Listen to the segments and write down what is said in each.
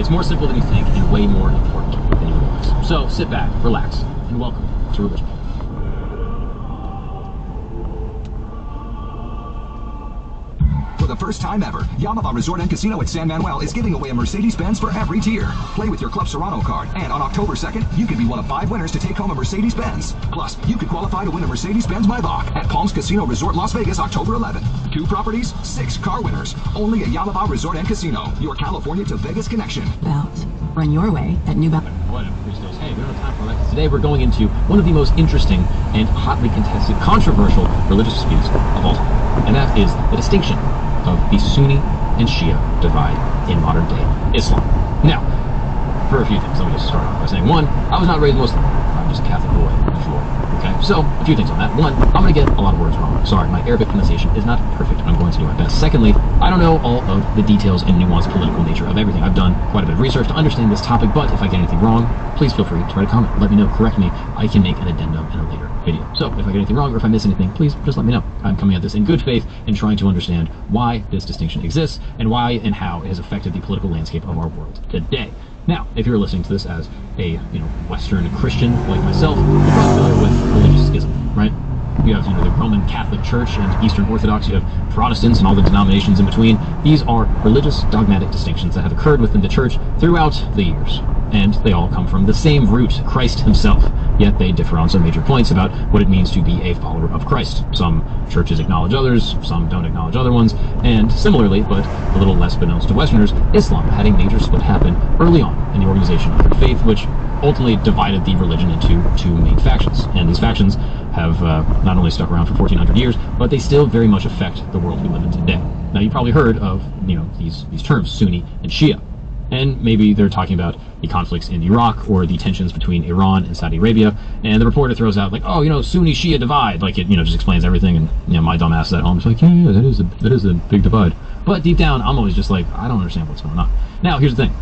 It's more simple than you think and way more important than you realize. So sit back, relax, and welcome to Religion. For the first time ever, Yamaha Resort and Casino at San Manuel is giving away a Mercedes-Benz for every tier. Play with your Club Serrano card, and on October 2nd, you could be one of 5 winners to take home a Mercedes-Benz. Plus, you could qualify to win a Mercedes-Benz Maybach at Palms Casino Resort Las Vegas, October 11th. 2 properties, 6 car winners. Only at Yamaha Resort and Casino, your California to Vegas connection. Bells. Run your way at New Balance. Hey, we don't have time for that. Today we're going into one of the most interesting and hotly contested, controversial religious disputes of all time. And that is the distinction of the Sunni and Shia divide in modern day Islam. Now, for a few things, let me just start off by saying, one, I was not raised Muslim. I'm just a Catholic boy, if you will. Okay, so a few things on that. One, I'm going to get a lot of words wrong. Sorry, my Arabic pronunciation is not perfect. I'm going to do my best. Secondly, I don't know all of the details and nuanced political nature of everything. I've done quite a bit of research to understand this topic, but if I get anything wrong, please feel free to write a comment. Let me know, correct me. I can make an addendum in a later video. So if I get anything wrong or if I miss anything, please just let me know. I'm coming at this in good faith and trying to understand why this distinction exists and why and how it has affected the political landscape of our world today. Now, if you're listening to this as a Western Christian like myself, you're probably familiar with religious schism, right? You have the Roman Catholic Church and Eastern Orthodox. You have Protestants and all the denominations in between. These are religious dogmatic distinctions that have occurred within the church throughout the years, and they all come from the same root, Christ himself. Yet they differ on some major points about what it means to be a follower of Christ. Some churches acknowledge others, some don't acknowledge other ones, and similarly, but a little less beknownst to Westerners, Islam had a major split happen early on in the organization of their faith, which ultimately divided the religion into 2 main factions. And these factions have not only stuck around for 1400 years, but they still very much affect the world we live in today. Now, you probably heard of these terms, Sunni and Shia. And maybe they're talking about the conflicts in Iraq or the tensions between Iran and Saudi Arabia. And the reporter throws out like, oh, Sunni Shia divide. Like it, just explains everything. And my dumb ass at home is like, yeah, that is a big divide. But deep down, I'm always just like, I don't understand what's going on. Now, here's the thing.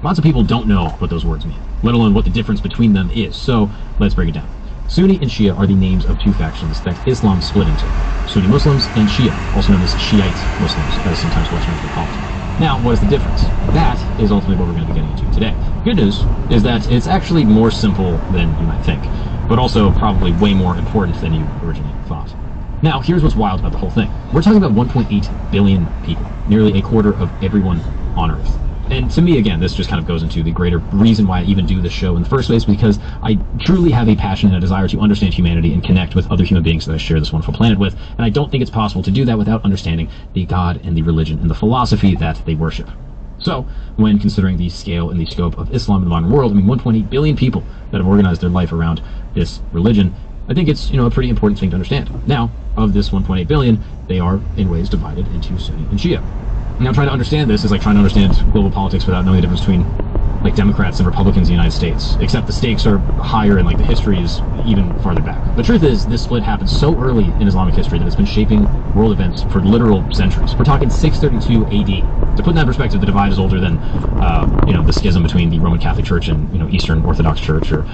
Lots of people don't know what those words mean, let alone what the difference between them is. So let's break it down. Sunni and Shia are the names of 2 factions that Islam split into. Sunni Muslims and Shia, also known as Shiite Muslims, as sometimes Westerners will call it. Now, what is the difference? That is ultimately what we're going to be getting into today. Good news is that it's actually more simple than you might think, but also probably way more important than you originally thought. Now, here's what's wild about the whole thing. We're talking about 1.8 billion people, nearly a quarter of everyone on Earth. And to me, again, this just kind of goes into the greater reason why I even do this show in the first place, because I truly have a passion and a desire to understand humanity and connect with other human beings that I share this wonderful planet with, and I don't think it's possible to do that without understanding the God and the religion and the philosophy that they worship. So, when considering the scale and the scope of Islam in the modern world, 1.8 billion people that have organized their life around this religion, I think it's a pretty important thing to understand. Now, of this 1.8 billion, they are in ways divided into Sunni and Shia. Now, trying to understand this is like trying to understand global politics without knowing the difference between Democrats and Republicans in the United States, except the stakes are higher and the history is even farther back. The truth is, this split happened so early in Islamic history that it's been shaping world events for literal centuries. We're talking 632 AD. To put in that perspective, the divide is older than the schism between the Roman Catholic Church and Eastern Orthodox Church or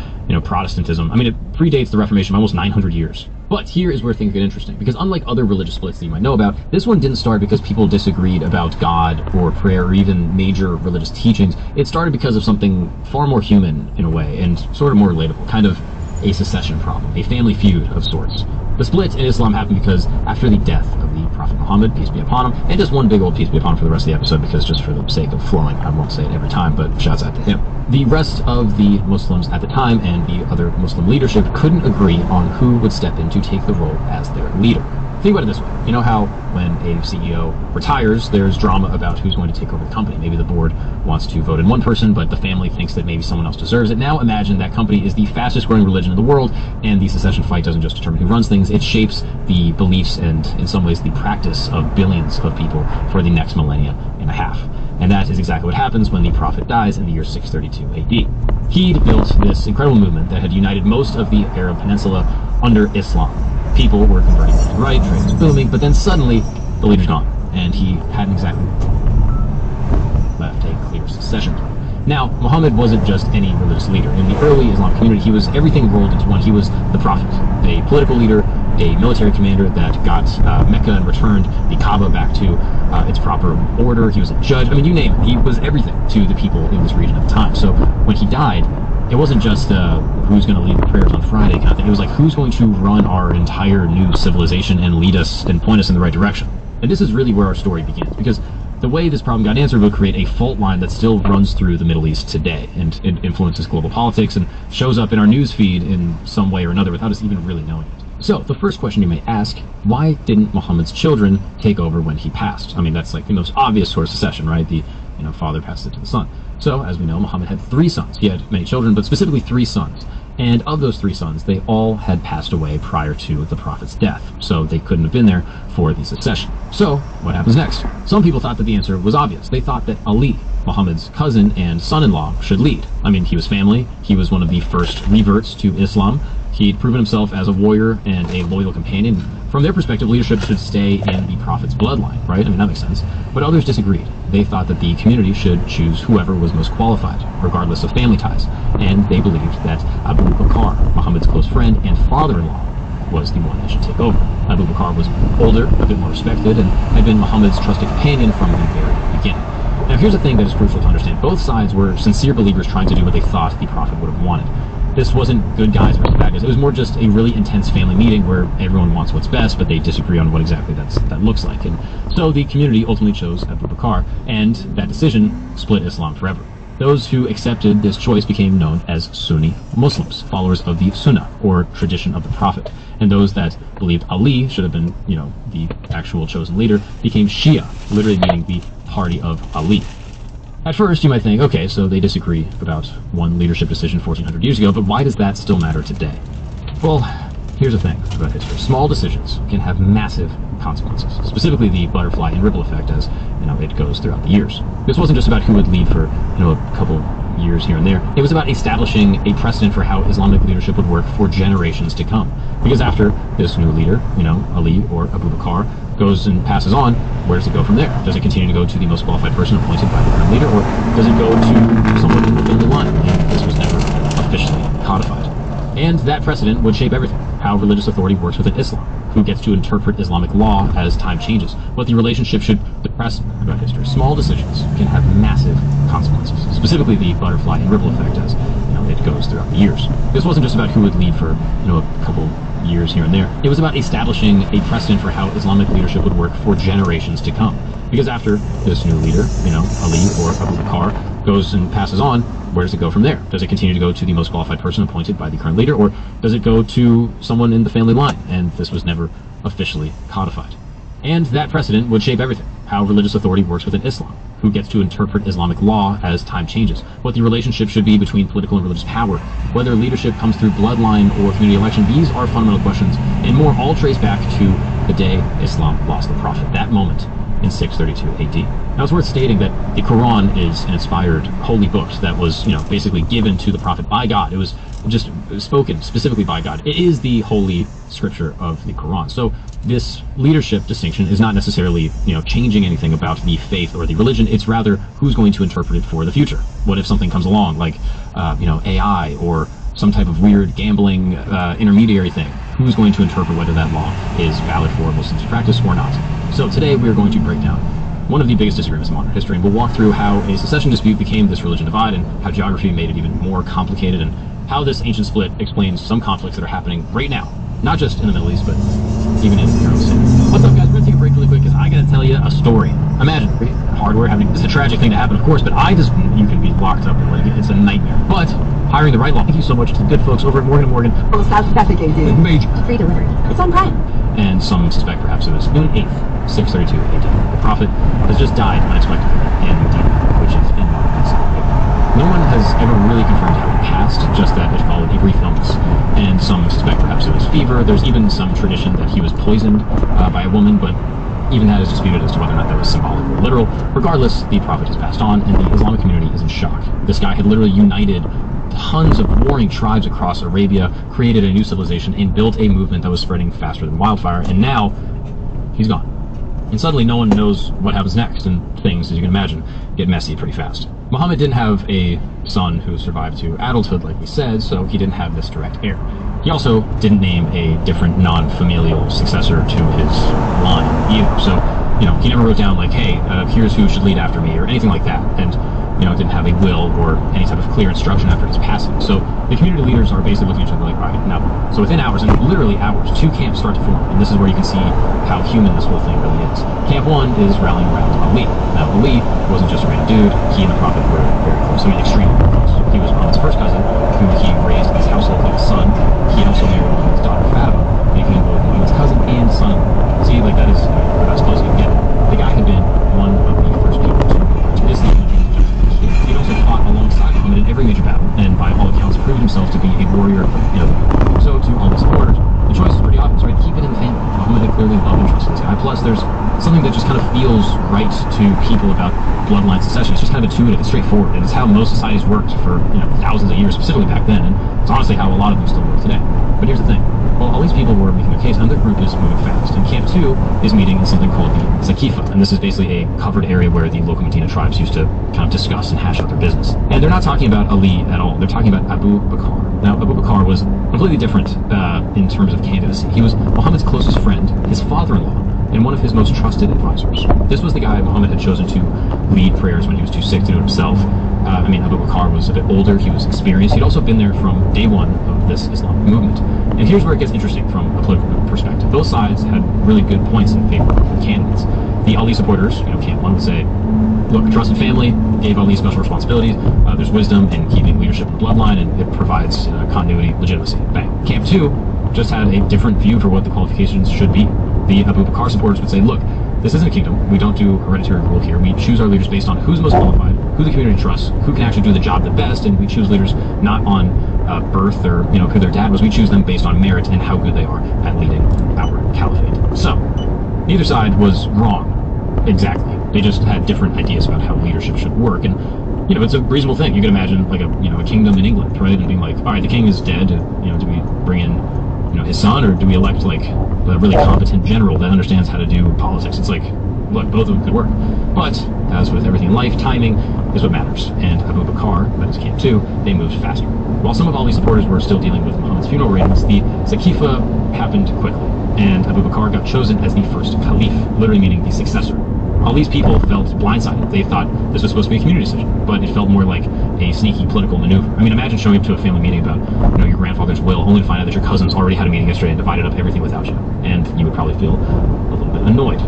Protestantism. It predates the Reformation by almost 900 years. But here is where things get interesting, because unlike other religious splits that you might know about, this one didn't start because people disagreed about God or prayer or even major religious teachings. It started because of something far more human in a way, and sort of more relatable, kind of a secession problem, a family feud of sorts. The split in Islam happened because after the death of the Prophet Muhammad, peace be upon him, and just one big old peace be upon him for the rest of the episode, because just for the sake of flowing, I won't say it every time, but shouts out to him. The rest of the Muslims at the time and the other Muslim leadership couldn't agree on who would step in to take the role as their leader. Think about it this way. You know how when a CEO retires, there's drama about who's going to take over the company. Maybe the board wants to vote in one person, but the family thinks that maybe someone else deserves it. Now imagine that company is the fastest growing religion in the world, and the secession fight doesn't just determine who runs things, it shapes the beliefs and, in some ways, the practice of billions of people for the next millennia and a half. And that is exactly what happens when the Prophet dies in the year 632 AD. He'd built this incredible movement that had united most of the Arab Peninsula under Islam. People were converting left and right, trade was booming, but then suddenly the leader's gone, and he hadn't exactly left a clear succession plan. Now, Muhammad wasn't just any religious leader. In the early Islamic community, he was everything rolled into one. He was the prophet, a political leader, a military commander that got Mecca and returned the Kaaba back to its proper order. He was a judge. I mean, you name it. He was everything to the people in this region at the time. So when he died, it wasn't just who's going to lead the prayers on Friday kind of thing. It was like, who's going to run our entire new civilization and lead us and point us in the right direction? And this is really where our story begins, because the way this problem got answered will create a fault line that still runs through the Middle East today, and it influences global politics and shows up in our news feed in some way or another without us even really knowing it. So the first question you may ask, why didn't Muhammad's children take over when he passed? I mean, that's like the most obvious sort of succession, right? The father passed it to the son. So as we know, Muhammad had 3 sons. He had many children, but specifically 3 sons. And of those 3 sons, they all had passed away prior to the Prophet's death, so they couldn't have been there for the succession. So what happens next? Some people thought that the answer was obvious. They thought that Ali, Muhammad's cousin and son-in-law, should lead. I mean, he was family. He was one of the first reverts to Islam. He'd proven himself as a warrior and a loyal companion. From their perspective, leadership should stay in the Prophet's bloodline, right? I mean, that makes sense. But others disagreed. They thought that the community should choose whoever was most qualified, regardless of family ties. And they believed that Abu Bakr, Muhammad's close friend and father-in-law, was the one that should take over. Abu Bakr was older, a bit more respected, and had been Muhammad's trusted companion from the very beginning. Now, here's the thing that is crucial to understand. Both sides were sincere believers trying to do what they thought the Prophet would have wanted. This wasn't good guys versus bad guys. It was more just a really intense family meeting where everyone wants what's best, but they disagree on what exactly that looks like. And so the community ultimately chose Abu Bakr, and that decision split Islam forever. Those who accepted this choice became known as Sunni Muslims, followers of the Sunnah, or tradition of the Prophet. And those that believed Ali should have been, the actual chosen leader, became Shia, literally meaning the party of Ali. At first, you might think, okay, so they disagree about one leadership decision 1,400 years ago, but why does that still matter today? Well, here's the thing about history. Small decisions can have massive consequences, specifically the butterfly and ripple effect as, it goes throughout the years. This wasn't just about who would lead for, a couple years here and there. It was about establishing a precedent for how Islamic leadership would work for generations to come. Because after this new leader, Ali or Abu Bakr, goes and passes on, where does it go from there? Does it continue to go to the most qualified person appointed by the current leader, or does it go to someone in the family line? And this was never officially codified. And that precedent would shape everything. How religious authority works within Islam, who gets to interpret Islamic law as time changes, what the relationship should depress about history. Small decisions can have massive consequences, specifically the butterfly and ripple effect as it goes throughout the years. This wasn't just about who would lead for a couple years here and there. It was about establishing a precedent for how Islamic leadership would work for generations to come. Because after this new leader, Ali or Abu Bakr, goes and passes on, where does it go from there? Does it continue to go to the most qualified person appointed by the current leader, or does it go to someone in the family line? And this was never officially codified. And that precedent would shape everything. How religious authority works within Islam, who gets to interpret Islamic law as time changes, what the relationship should be between political and religious power, whether leadership comes through bloodline or community election. These are fundamental questions, and more all trace back to the day Islam lost the Prophet, that moment in 632 AD. Now, it's worth stating that the Quran is an inspired holy book that was, basically given to the Prophet by God. It was just spoken specifically by God. It is the holy scripture of the Quran. So this leadership distinction is not necessarily, changing anything about the faith or the religion. It's rather who's going to interpret it for the future. What if something comes along like, AI or some type of weird gambling intermediary thing? Who's going to interpret whether that law is valid for Muslims to practice or not? So today we are going to break down one of the biggest disagreements in modern history, and we'll walk through how a secession dispute became this religion divide, and how geography made it even more complicated, and how this ancient split explains some conflicts that are happening right now, not just in the Middle East, but even in your own city. What's up, guys? We're gonna take a break really quick because I gotta tell you a story. Imagine hardware having this is a tragic thing to happen, of course, but you can be locked up in litigation. It's a nightmare. But hiring the right law. Thank you so much to the good folks over at Morgan & Morgan. Well, South Authenticated. Major. Free delivery. It's on Prime. And some suspect perhaps it was June 8th, 632 AD. The Prophet has just died unexpectedly in Medina, which is in modern Saudi Arabia. No one has ever really confirmed how he passed, just that it followed a brief illness. And some suspect perhaps it was fever. There's even some tradition that he was poisoned by a woman, but even that is disputed as to whether or not that was symbolic or literal. Regardless, the Prophet has passed on, and the Islamic community is in shock. This guy had literally united tons of warring tribes across Arabia, created a new civilization, and built a movement that was spreading faster than wildfire, and now he's gone. And suddenly no one knows what happens next, and things, as you can imagine, get messy pretty fast. Muhammad didn't have a son who survived to adulthood, like we said, so he didn't have this direct heir. He also didn't name a different non-familial successor to his line either. So he never wrote down like, hey, here's who should lead after me or anything like that. And didn't have a will or any type of clear instruction after his passing. So the community leaders are basically looking at each other like, all right, now. So within hours, and literally hours, 2 camps start to form. And this is where you can see how human this whole thing really is. Camp 1 is rallying around Ali. Now, Ali wasn't just a random dude. He and the Prophet were very close. I mean, extremely close. He was Muhammad's first cousin, whom he raised in his household like a son. He also married Muhammad's daughter, Fatima, making him both Muhammad's cousin and son-in-law. See, like, that is about as close as you can get. The guy had been one of the first people to Islam. He also fought alongside Muhammad in every major battle, and by all accounts proved himself to be a warrior. So to all his supporters, the choice was pretty obvious, right? Keep it in the family. Muhammad had clearly loved and trusted this guy. Plus, there's something that just kind of feels right to people about bloodline succession. It's just kind of intuitive. It's straightforward, and it's how most societies worked for thousands of years, specifically back then, and it's honestly how a lot of them still work today. But here's the thing. Well, all these people were making a case, another group is moving fast, and Camp 2 is meeting in something called the Saqifa, and this is basically a covered area where the local Medina tribes used to kind of discuss and hash out their business. And they're not talking about Ali at all. They're talking about Abu Bakr. Now, Abu Bakr was completely different in terms of candidacy. He was Muhammad's closest friend, his father-in-law, and one of his most trusted advisors. This was the guy Muhammad had chosen to lead prayers when he was too sick to do it himself. Abu Bakr was a bit older, he was experienced, he'd also been there from day one of this Islamic movement. And here's where it gets interesting from a political perspective. Both sides had really good points in favor of the candidates. The Ali supporters, Camp 1 would say, look, trusted family, gave Ali special responsibilities, there's wisdom in keeping leadership in the bloodline, and it provides continuity, legitimacy, bang. Camp 2 just had a different view for what the qualifications should be. The Abu Bakr supporters would say, look, this isn't a kingdom. We don't do hereditary rule here. We choose our leaders based on who's most qualified, who the community trusts, who can actually do the job the best, and we choose leaders not on birth or who their dad was. We choose them based on merit and how good they are at leading our caliphate. So neither side was wrong exactly. They just had different ideas about how leadership should work, and it's a reasonable thing. You could imagine like a kingdom in England, right? And being like, all right, the king is dead. Do we bring in his son, or do we elect like a really competent general that understands how to do politics? It's like, look, both of them could work. But as with everything in life, timing is what matters. And Abu Bakr, that is Camp 2, they moved faster. While some of Ali's supporters were still dealing with Muhammad's funeral arrangements, the Saqifa happened quickly, and Abu Bakr got chosen as the first caliph, literally meaning the successor. All these people felt blindsided. They thought this was supposed to be a community decision, but it felt more like a sneaky political maneuver. I mean, imagine showing up to a family meeting about your grandfather's will, only to find out that your cousins already had a meeting yesterday and divided up everything without you, and you would probably feel a little bit annoyed.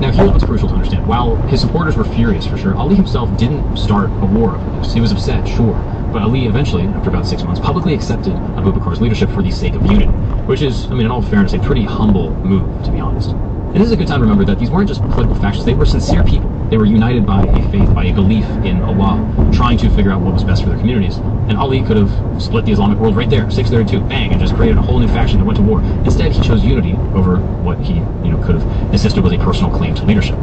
Now, here's what's crucial to understand. While his supporters were furious for sure, Ali himself didn't start a war over this. He was upset, sure, but Ali eventually, after about 6 months, publicly accepted Abu Bakr's leadership for the sake of unity, which is, in all fairness, a pretty humble move, to be honest. And this is a good time to remember that these weren't just political factions, they were sincere people. They were united by a faith, by a belief in Allah, trying to figure out what was best for their communities. And Ali could have split the Islamic world right there, 632, bang, and just created a whole new faction that went to war. Instead, he chose unity over what he, could have insisted was a personal claim to leadership.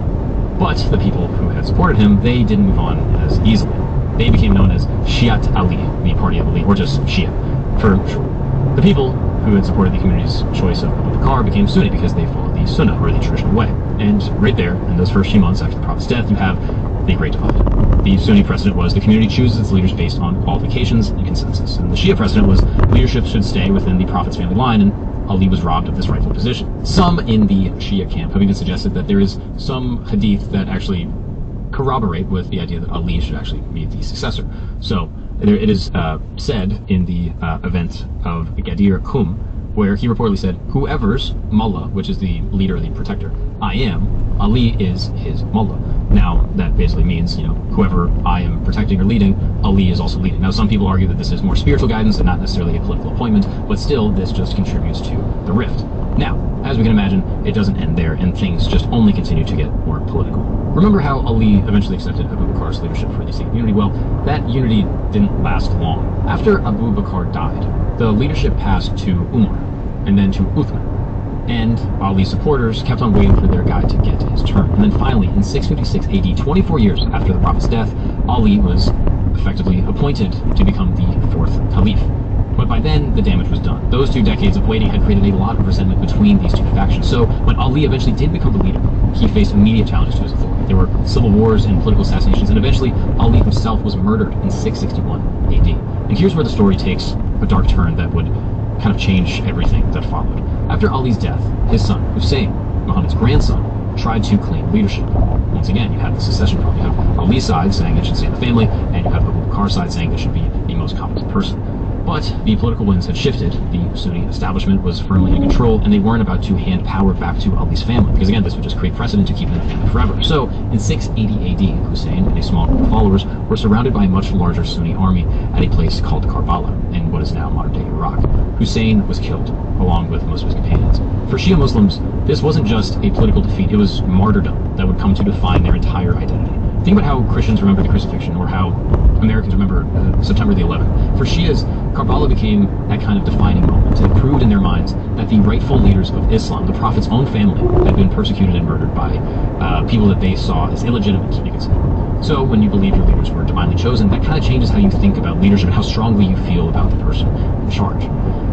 But the people who had supported him, they didn't move on as easily. They became known as Shi'at Ali, the party of Ali, or just Shia, for short. The people who had supported the community's choice of Abu Bakr became Sunni because they followed the Sunnah, or the traditional way. And right there, in those first few months after the Prophet's death, you have the Great Divide. The Sunni precedent was the community chooses its leaders based on qualifications and consensus. And the Shia precedent was leadership should stay within the Prophet's family line, and Ali was robbed of this rightful position. Some in the Shia camp have even suggested that there is some hadith that actually corroborate with the idea that Ali should actually be the successor. So it is said in the event of Ghadir Qum, where he reportedly said, whoever's mullah, which is the leader, the protector, I am, Ali is his mullah. Now, that basically means, whoever I am protecting or leading, Ali is also leading. Now, some people argue that this is more spiritual guidance and not necessarily a political appointment, but still, this just contributes to the rift. Now, as we can imagine, it doesn't end there, and things just only continue to get more political. Remember how Ali eventually accepted Abu Bakr's leadership for the sake of unity? Well, that unity didn't last long. After Abu Bakr died, the leadership passed to Umar, and then to Uthman. And Ali's supporters kept on waiting for their guy to get his turn. And then finally, in 656 AD, 24 years after the Prophet's death, Ali was effectively appointed to become the fourth caliph. But by then, the damage was done. Those 2 decades of waiting had created a lot of resentment between these two factions. So when Ali eventually did become the leader, he faced immediate challenges to his authority. There were civil wars and political assassinations, and eventually Ali himself was murdered in 661 AD. And here's where the story takes a dark turn that would kind of change everything that followed. After Ali's death, his son, Hussein, Muhammad's grandson, tried to claim leadership. Once again, you have the secession problem. You have Ali's side saying it should stay in the family, and you have the Bukhari side saying it should be the most competent person. But the political winds had shifted. The Sunni establishment was firmly in control, and they weren't about to hand power back to Ali's family, because again, this would just create precedent to keep them in the family forever. So, in 680 AD, Hussein and a small group of followers were surrounded by a much larger Sunni army at a place called Karbala, in what is now modern-day Iraq. Hussein was killed, along with most of his companions. For Shia Muslims, this wasn't just a political defeat, it was martyrdom that would come to define their entire identity. Think about how Christians remember the crucifixion, or how Americans remember September the 11th. For Shias, Karbala became that kind of defining moment. It proved in their minds that the rightful leaders of Islam, the Prophet's own family, had been persecuted and murdered by people that they saw as illegitimate, you could say. So when you believe your leaders were divinely chosen, that kind of changes how you think about leadership and how strongly you feel about the person in charge.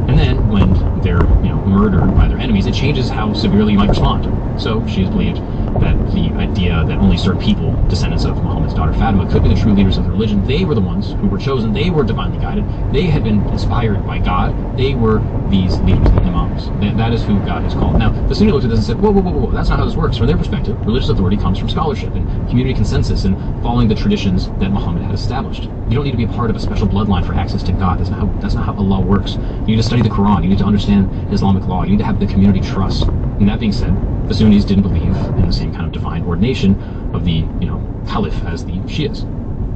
And then when they're murdered by their enemies, it changes how severely you might respond. So Shias believed that the idea that only certain people, descendants of Muhammad's daughter Fatima, could be the true leaders of the religion. They were the ones who were chosen. They were divinely guided. They had been inspired by God. They were these leaders, the imams. That is who God has called. Now, the Sunni looked at this and said, whoa, whoa, whoa, whoa, that's not how this works. From their perspective, religious authority comes from scholarship and community consensus and following the traditions that Muhammad had established. You don't need to be a part of a special bloodline for access to God. That's not how Allah works. You need to study the Quran. You need to understand Islamic law. You need to have the community trust. And that being said, the Sunnis didn't believe in the same kind of divine ordination of the, caliph as the Shias.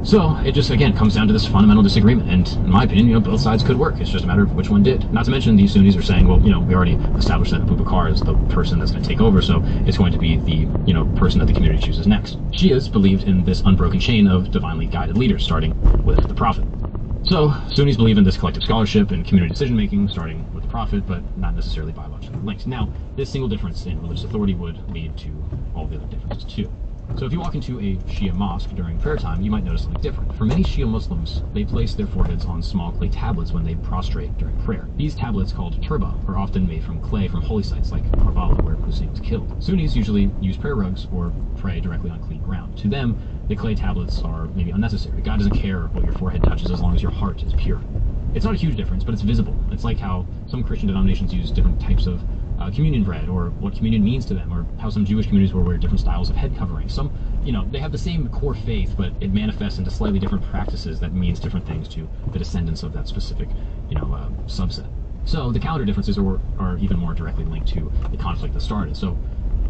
So it just, again, comes down to this fundamental disagreement. And in my opinion, both sides could work. It's just a matter of which one did. Not to mention the Sunnis are saying, well, we already established that Abu Bakr is the person that's going to take over, so it's going to be the, person that the community chooses next. Shias believed in this unbroken chain of divinely guided leaders, starting with the Prophet. So Sunnis believe in this collective scholarship and community decision-making, starting with the Prophet, but not necessarily biologically linked. Now, this single difference in religious authority would lead to all the other differences too. So if you walk into a Shia mosque during prayer time, you might notice something different. For many Shia Muslims, they place their foreheads on small clay tablets when they prostrate during prayer. These tablets, called turba, are often made from clay from holy sites like Karbala, where Hussein was killed. Sunnis usually use prayer rugs or pray directly on clean ground. To them, the clay tablets are maybe unnecessary. God doesn't care what your forehead touches as long as your heart is pure. It's not a huge difference, but it's visible. It's like how some Christian denominations use different types of communion bread, or what communion means to them, or how some Jewish communities will wear different styles of head covering. Some, they have the same core faith, but it manifests into slightly different practices that means different things to the descendants of that specific, subset. So the calendar differences are even more directly linked to the conflict that started. So,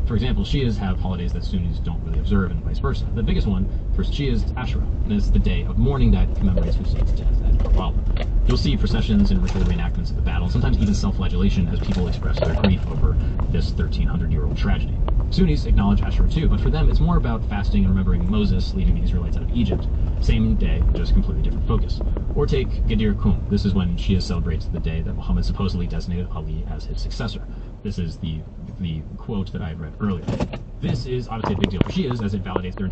for example, Shias have holidays that Sunnis don't really observe, and vice versa. The biggest one for Shias is Ashura, and it's the day of mourning that commemorates Hussein's death at Karbala. You'll see processions and ritual reenactments of the battle, sometimes even self-flagellation as people express their grief over this 1,300-year-old tragedy. Sunnis acknowledge Ashura too, but for them it's more about fasting and remembering Moses leading the Israelites out of Egypt. Same day, just completely different focus. Or take Ghadir Khumm. This is when Shia celebrates the day that Muhammad supposedly designated Ali as his successor. This is the quote that I read earlier. This is obviously a big deal for Shias, as it validates their